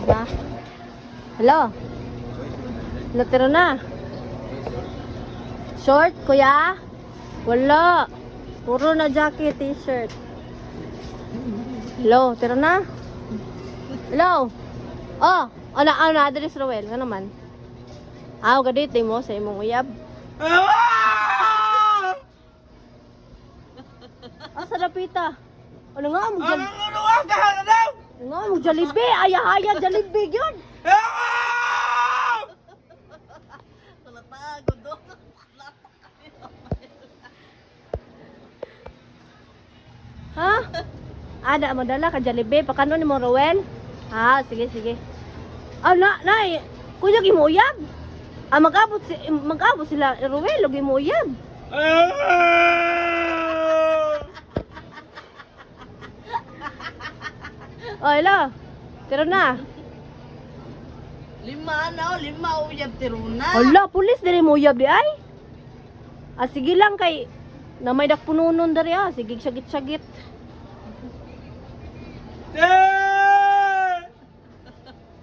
Ha? Hello? Natiro na. Short, kuya? Wala. Puro na jacket, t-shirt. Hello, tiro na. Hello? Oh, ano, address Roel. Ano naman? Gadit mo sa imong uyab. Sa dapita. Ano nga mo dyan? Ano nga mo Jollibee? Ayah-ayah Jollibee yun. Ha? Ada mo dala ka Jollibee. Pakano ni mo Roel? Sige. Nay. Kuya gimuyab. Mag-abot sila Roel og gimuyab. Hello. Tiro na. Lima uyab tiruna. Hala, pulis diri mo uyab di ay. Sige lang kay na may dakpununon dari sige sagit-sagit.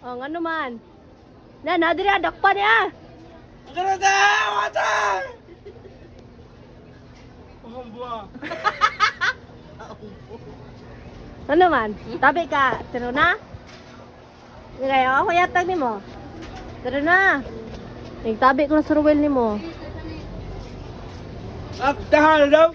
Ano man? Na diri dakpa niya. Ano man? Tabi ka, tiro na? Ngayon, ako yatag ni mo. Tiro na. Nagtabi ko na sa Ruel ni mo. Tahan daw.